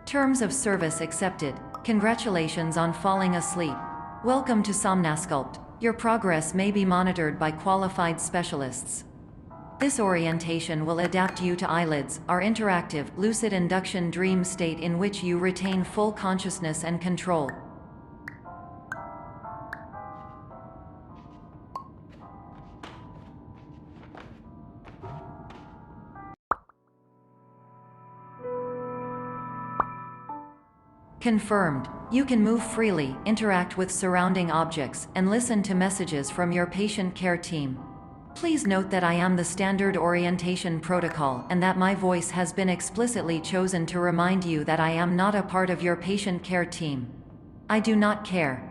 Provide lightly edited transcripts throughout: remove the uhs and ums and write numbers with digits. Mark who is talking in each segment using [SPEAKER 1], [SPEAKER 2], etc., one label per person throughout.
[SPEAKER 1] Terms of service accepted. Congratulations on falling asleep. Welcome to Somnasculpt. Your progress may be monitored by qualified specialists. This orientation will adapt you to eyelids, our interactive, lucid induction dream state in which you retain full consciousness and control. Confirmed. You can move freely, interact with surrounding objects, and listen to messages from your patient care team. Please note that I am the standard orientation protocol and that my voice has been explicitly chosen to remind you that I am not a part of your patient care team. I do not care.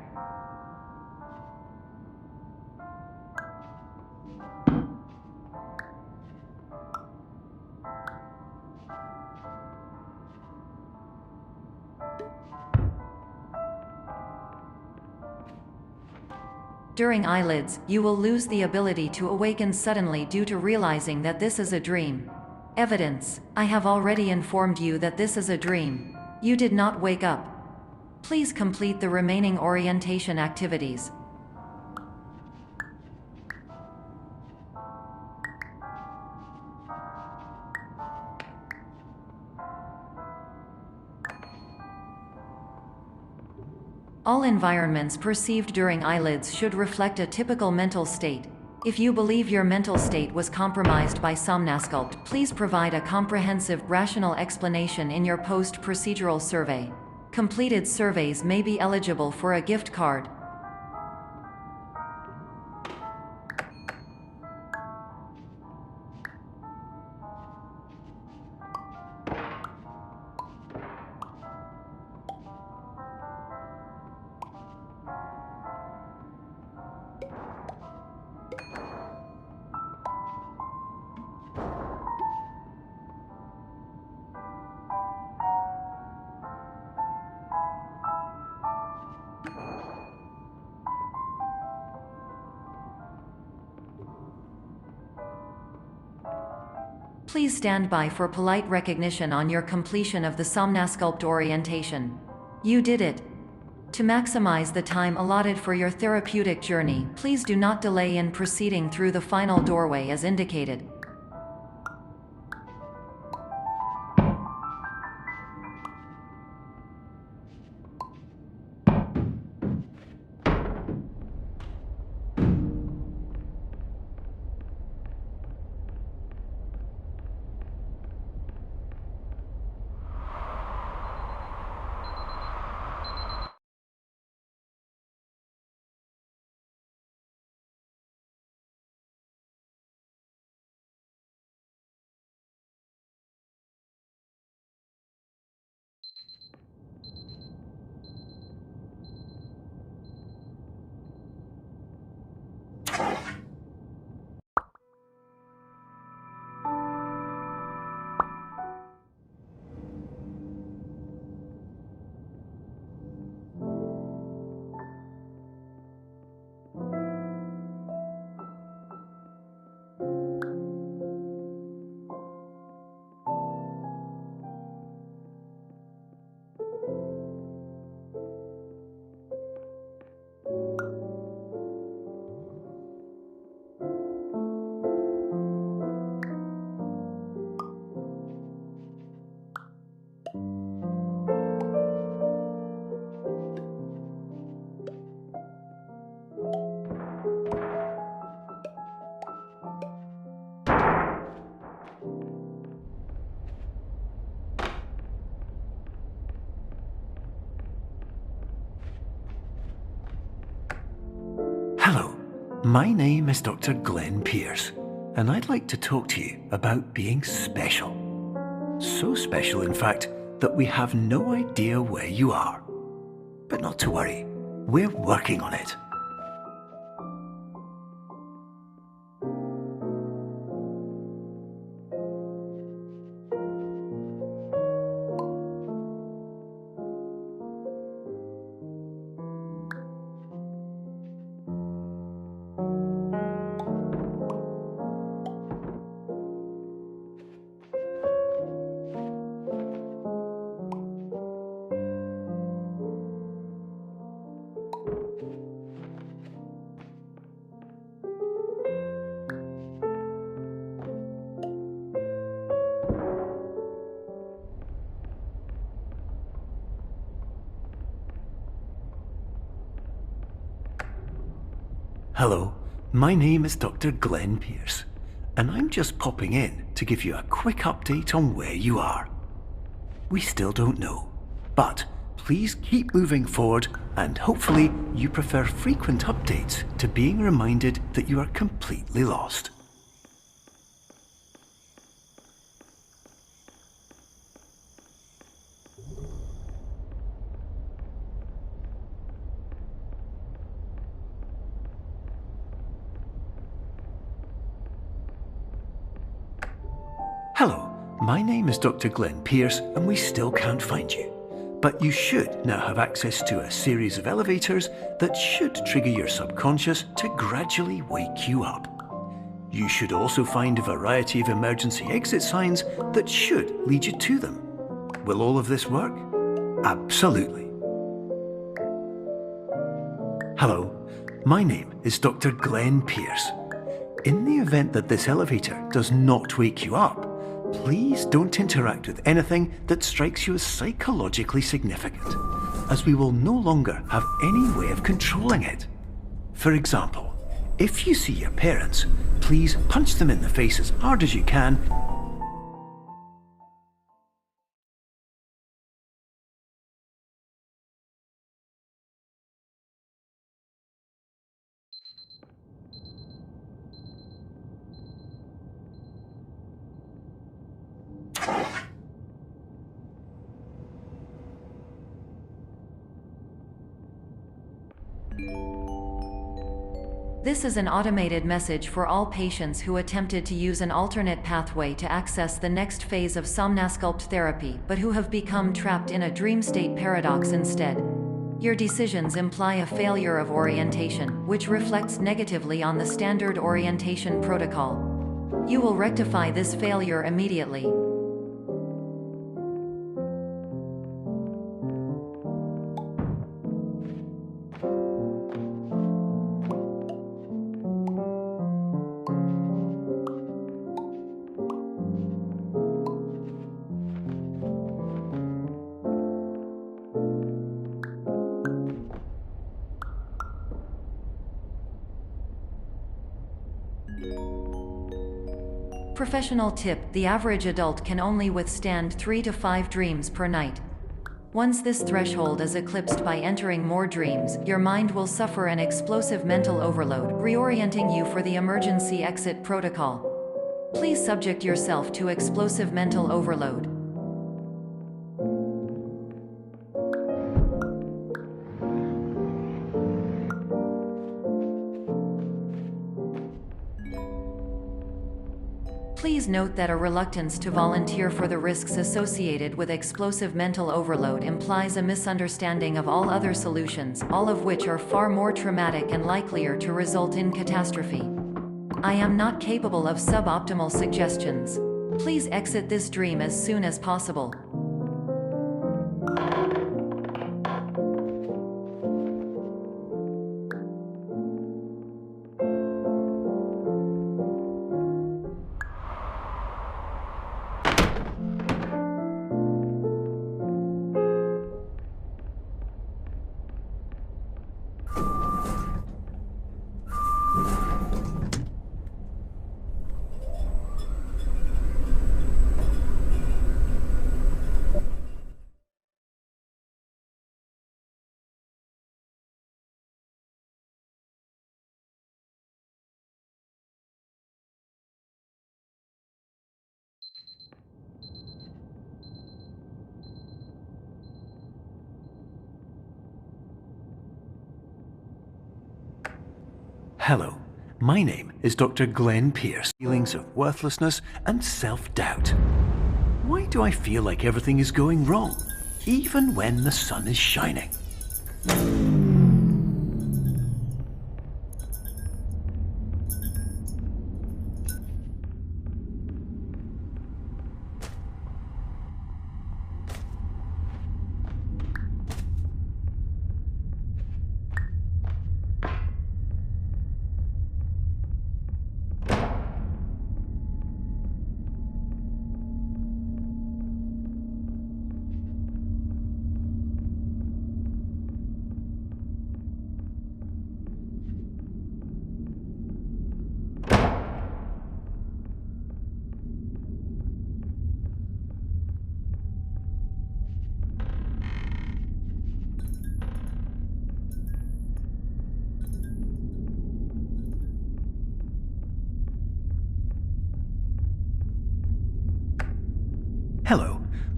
[SPEAKER 1] During eyelids, you will lose the ability to awaken suddenly due to realizing that this is a dream. Evidence: I have already informed you that this is a dream. You did not wake up. Please complete the remaining orientation activities. All environments perceived during eyelids should reflect a typical mental state. If you believe your mental state was compromised by Somnasculpt, please provide a comprehensive, rational explanation in your post-procedural survey. Completed surveys may be eligible for a gift card. Please stand by for polite recognition on your completion of the Somnasculpt orientation. You did it. To maximize the time allotted for your therapeutic journey, please do not delay in proceeding through the final doorway as indicated.
[SPEAKER 2] Hello, my name is Dr. Glenn Pierce, and I'd like to talk to you about being special. So special, in fact, that we have no idea where you are. But not to worry, we're working on it. Hello, my name is Dr. Glenn Pierce, and I'm just popping in to give you a quick update on where you are. We still don't know, but please keep moving forward, and hopefully you prefer frequent updates to being reminded that you are completely lost. Hello, my name is Dr. Glenn Pierce, and we still can't find you. But you should now have access to a series of elevators that should trigger your subconscious to gradually wake you up. You should also find a variety of emergency exit signs that should lead you to them. Will all of this work? Absolutely. Hello, my name is Dr. Glenn Pierce. In the event that this elevator does not wake you up, please don't interact with anything that strikes you as psychologically significant, as we will no longer have any way of controlling it. For example, if you see your parents, please punch them in the face as hard as you can.
[SPEAKER 1] This is an automated message for all patients who attempted to use an alternate pathway to access the next phase of Somnasculpt therapy but who have become trapped in a dream state paradox instead. Your decisions imply a failure of orientation, which reflects negatively on the standard orientation protocol. You will rectify this failure immediately. Professional tip: the average adult can only withstand 3 to 5 dreams per night. Once this threshold is eclipsed by entering more dreams, your mind will suffer an explosive mental overload, reorienting you for the emergency exit protocol. Please subject yourself to explosive mental overload. Please note that a reluctance to volunteer for the risks associated with explosive mental overload implies a misunderstanding of all other solutions, all of which are far more traumatic and likelier to result in catastrophe. I am not capable of suboptimal suggestions. Please exit this dream as soon as possible.
[SPEAKER 2] Hello, my name is Dr. Glenn Pierce. Feelings of worthlessness and self-doubt. Why do I feel like everything is going wrong, even when the sun is shining?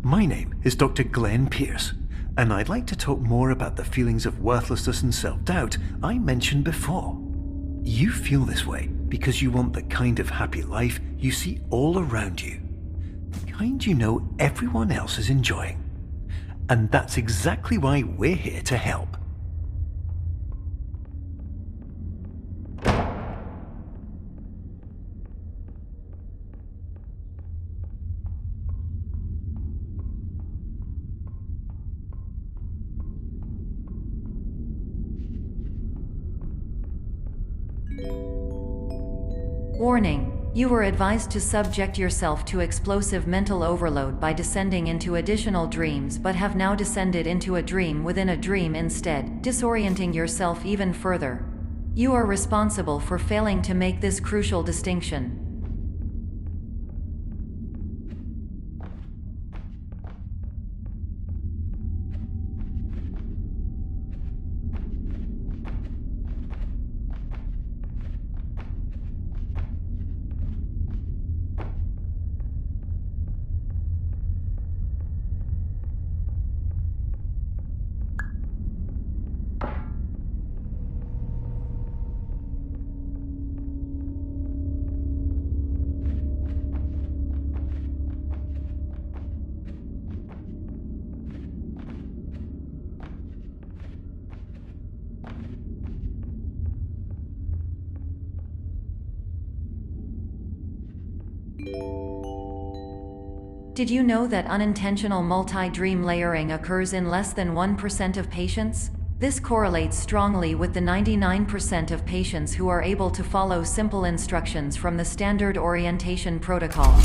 [SPEAKER 2] My name is Dr. Glenn Pierce, and I'd like to talk more about the feelings of worthlessness and self-doubt I mentioned before. You feel this way because you want the kind of happy life you see all around you, the kind you know everyone else is enjoying. And that's exactly why we're here to help.
[SPEAKER 1] Warning: you were advised to subject yourself to explosive mental overload by descending into additional dreams, but have now descended into a dream within a dream instead, disorienting yourself even further. You are responsible for failing to make this crucial distinction. Did you know that unintentional multi-dream layering occurs in less than 1% of patients? This correlates strongly with the 99% of patients who are able to follow simple instructions from the standard orientation protocol.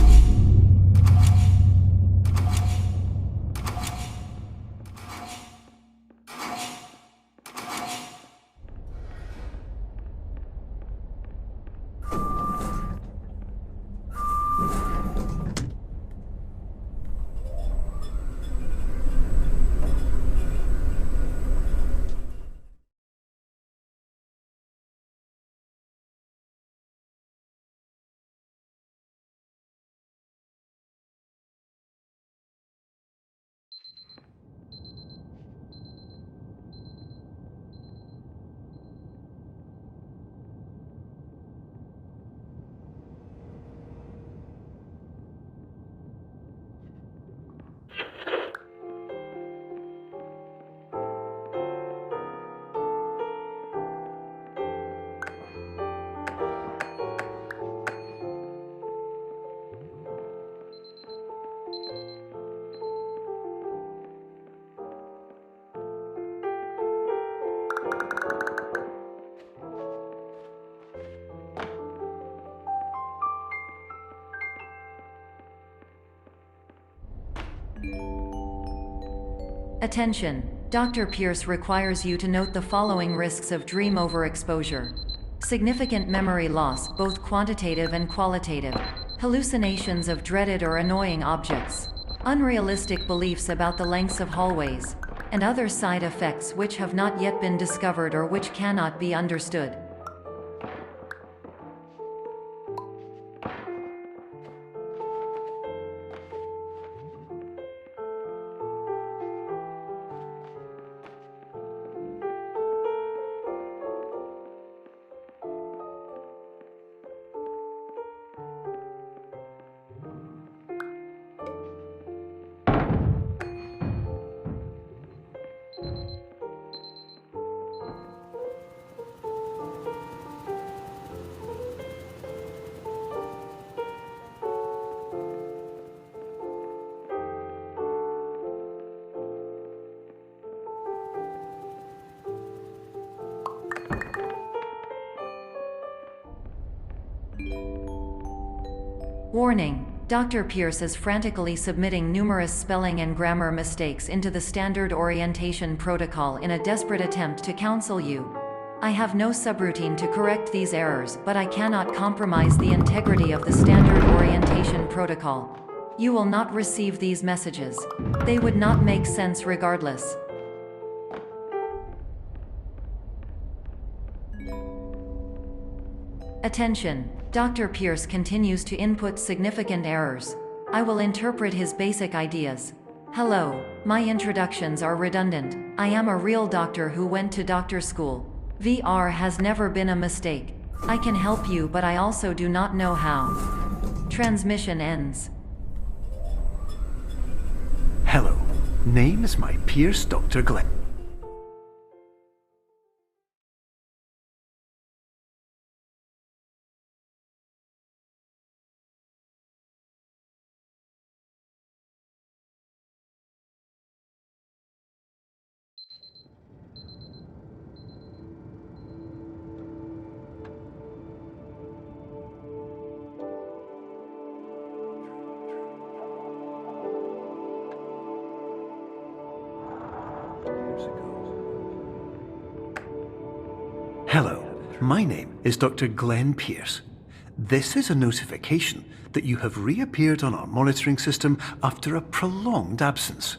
[SPEAKER 1] Attention! Dr. Pierce requires you to note the following risks of dream overexposure. Significant memory loss, both quantitative and qualitative. Hallucinations of dreaded or annoying objects. Unrealistic beliefs about the lengths of hallways. And other side effects which have not yet been discovered or which cannot be understood. Warning: Dr. Pierce is frantically submitting numerous spelling and grammar mistakes into the standard orientation protocol in a desperate attempt to counsel you. I have no subroutine to correct these errors, but I cannot compromise the integrity of the standard orientation protocol. You will not receive these messages. They would not make sense regardless. Attention! Dr. Pierce continues to input significant errors. I will interpret his basic ideas. Hello, my introductions are redundant. I am a real doctor who went to doctor school. VR has never been a mistake. I can help you, but I also do not know how. Transmission ends.
[SPEAKER 2] Hello, name is my Pierce Dr. Glenn. Hello, my name is Dr. Glenn Pierce. This is a notification that you have reappeared on our monitoring system after a prolonged absence.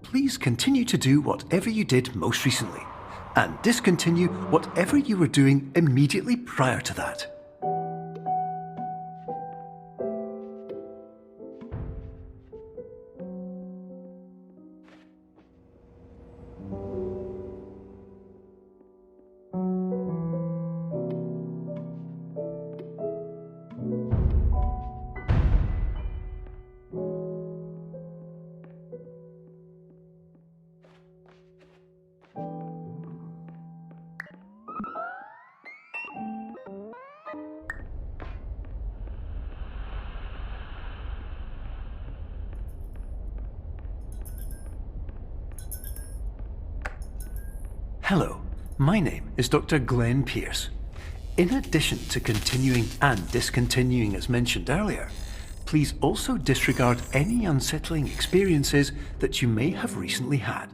[SPEAKER 2] Please continue to do whatever you did most recently, and discontinue whatever you were doing immediately prior to that. Hello, my name is Dr. Glenn Pierce. In addition to continuing and discontinuing as mentioned earlier, please also disregard any unsettling experiences that you may have recently had.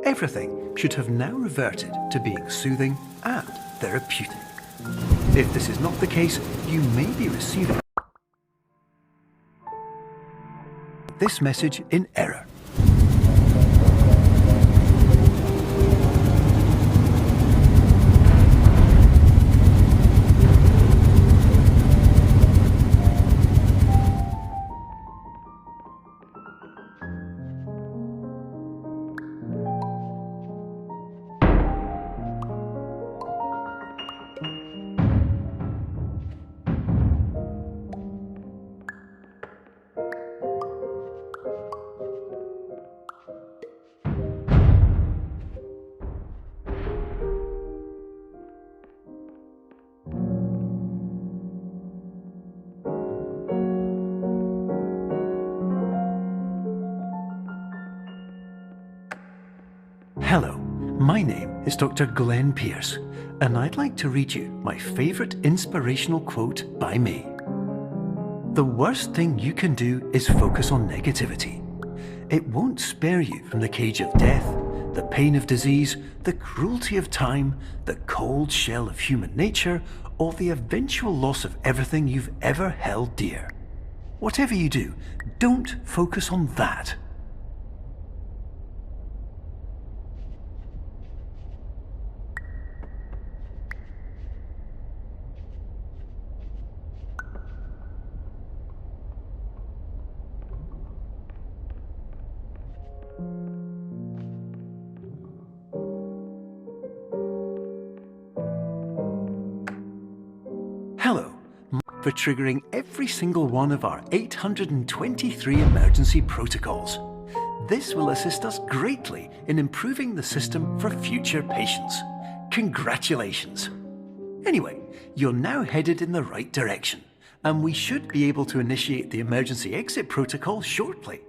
[SPEAKER 2] Everything should have now reverted to being soothing and therapeutic. If this is not the case, you may be receiving this message in error. Hello, my name is Dr. Glenn Pierce, and I'd like to read you my favourite inspirational quote by me. The worst thing you can do is focus on negativity. It won't spare you from the cage of death, the pain of disease, the cruelty of time, the cold shell of human nature, or the eventual loss of everything you've ever held dear. Whatever you do, don't focus on that. Hello, for triggering every single one of our 823 emergency protocols. This will assist us greatly in improving the system for future patients. Congratulations! Anyway, you're now headed in the right direction, and we should be able to initiate the emergency exit protocol shortly.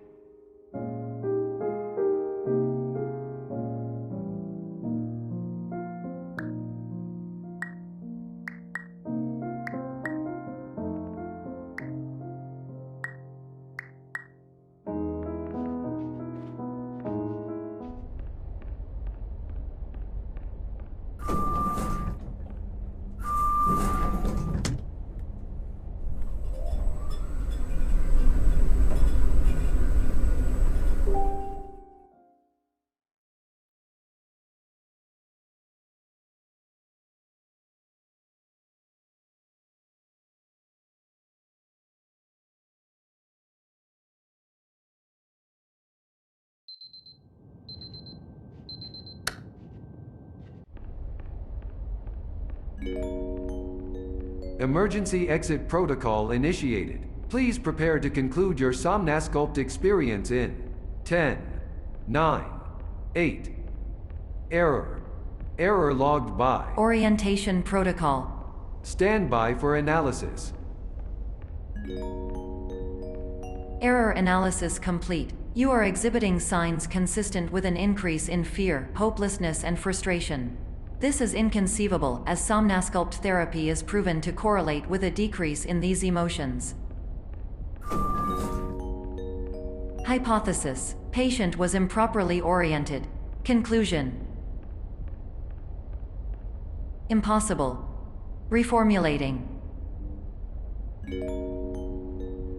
[SPEAKER 3] Emergency exit protocol initiated. Please prepare to conclude your Somnasculpt experience in 10, 9, 8. Error. Error logged by.
[SPEAKER 1] Orientation protocol.
[SPEAKER 3] Stand by for analysis.
[SPEAKER 1] Error analysis complete. You are exhibiting signs consistent with an increase in fear, hopelessness, and frustration. This is inconceivable, as Somnasculpt therapy is proven to correlate with a decrease in these emotions. Hypothesis: patient was improperly oriented. Conclusion: impossible. Reformulating.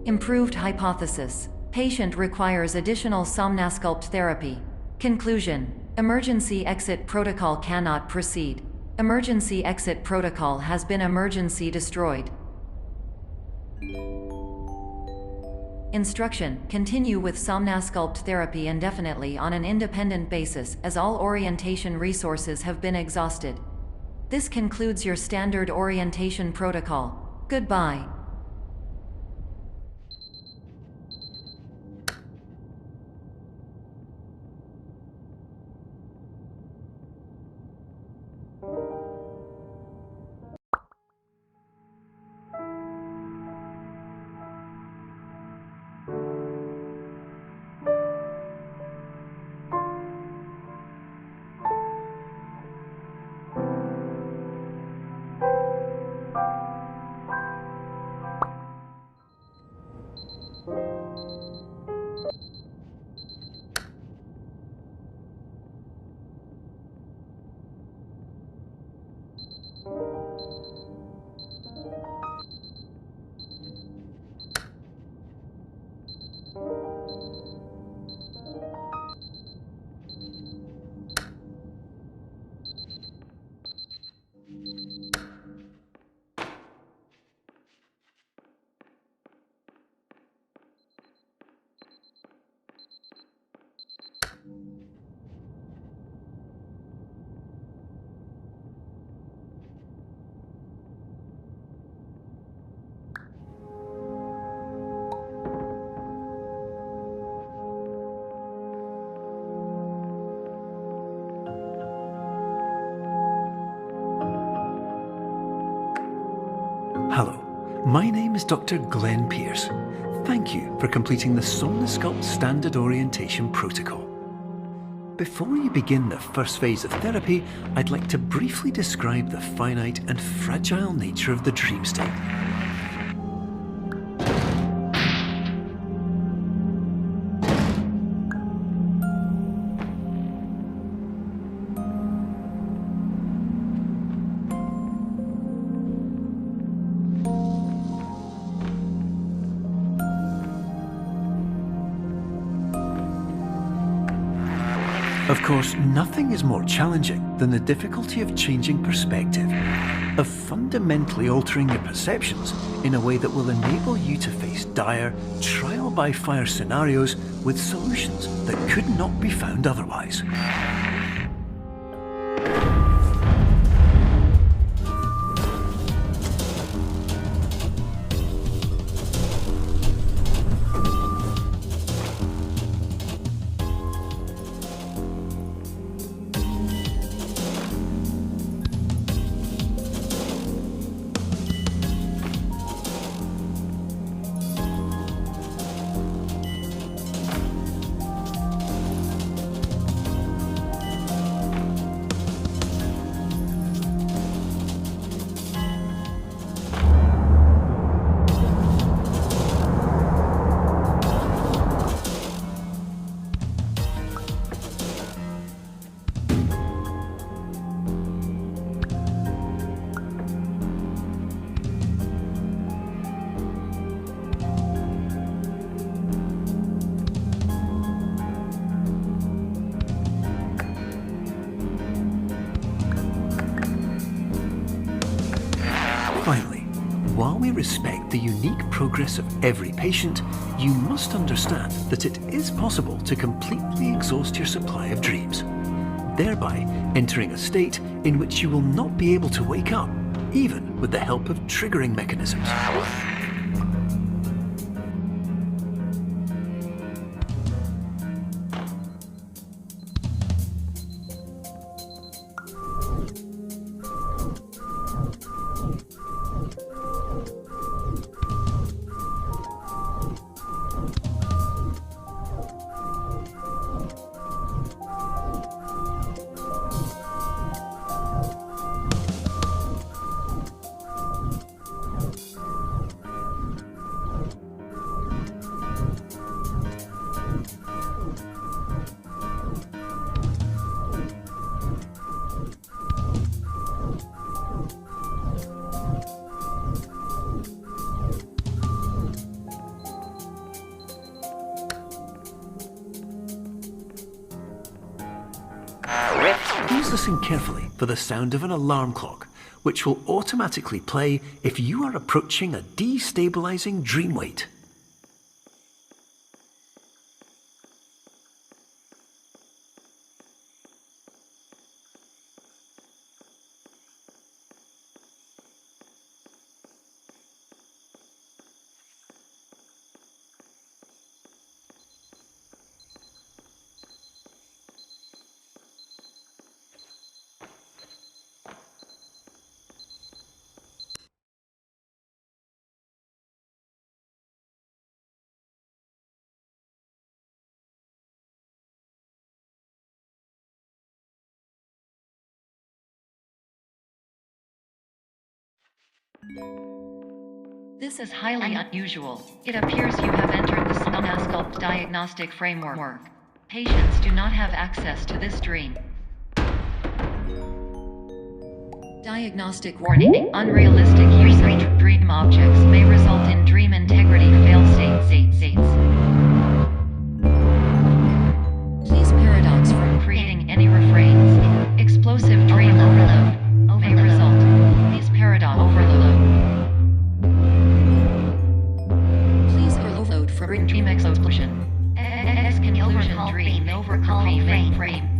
[SPEAKER 1] Improved hypothesis: patient requires additional Somnasculpt therapy. Conclusion: emergency exit protocol cannot proceed. Emergency exit protocol has been emergency destroyed. Instruction: continue with Somnasculpt therapy indefinitely on an independent basis, as all orientation resources have been exhausted. This concludes your standard orientation protocol. Goodbye.
[SPEAKER 2] Hello, my name is Dr. Glenn Pierce. Thank you for completing the Somnasculpt Standard Orientation Protocol. Before you begin the first phase of therapy, I'd like to briefly describe the finite and fragile nature of the dream state. Of course, nothing is more challenging than the difficulty of changing perspective, of fundamentally altering your perceptions in a way that will enable you to face dire, trial-by-fire scenarios with solutions that could not be found otherwise. Finally, while we respect the unique progress of every patient, you must understand that it is possible to completely exhaust your supply of dreams, thereby entering a state in which you will not be able to wake up even with the help of triggering mechanisms. Please listen carefully for the sound of an alarm clock, which will automatically play if you are approaching a destabilizing dream weight.
[SPEAKER 1] This is highly unusual. It appears you have entered the Somnasculpt diagnostic framework. Patients do not have access to this dream. Diagnostic warning. Unrealistic use of dream objects may result in dream integrity fail-states. Please paradox from creating any refrains. Explosive dream overload may result. Please paradox overload. Please overload for dream explosion. Exclusion dream overcall frame.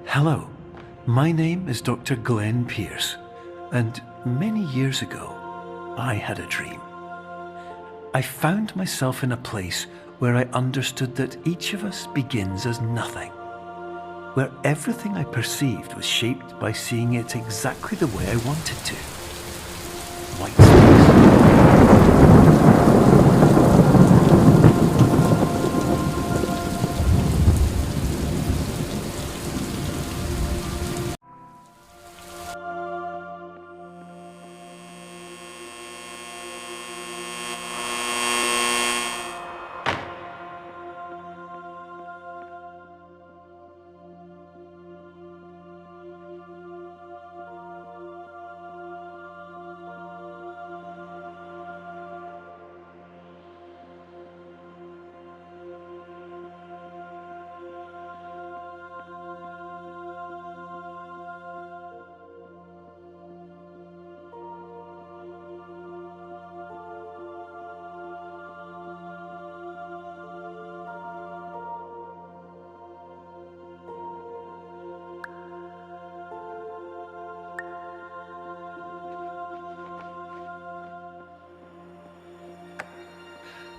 [SPEAKER 2] Hello, my name is Dr. Glenn Pierce, and many years ago, I had a dream. I found myself in a place where I understood that each of us begins as nothing, where everything I perceived was shaped by seeing it exactly the way I wanted to. White space.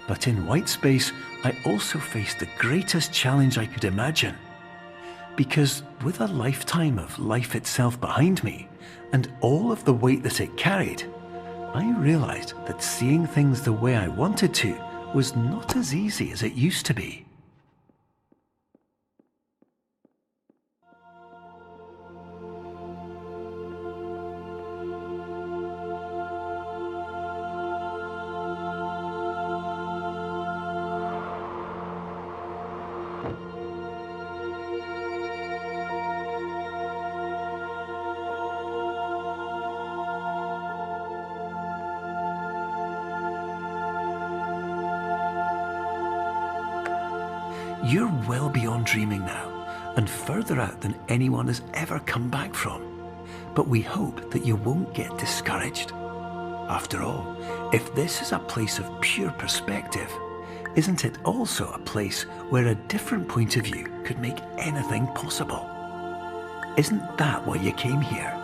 [SPEAKER 2] But in white space, I also faced the greatest challenge I could imagine. Because with a lifetime of life itself behind me, and all of the weight that it carried, I realized that seeing things the way I wanted to was not as easy as it used to be. You're well beyond dreaming now, and further out than anyone has ever come back from. But we hope that you won't get discouraged. After all, if this is a place of pure perspective, isn't it also a place where a different point of view could make anything possible? Isn't that why you came here?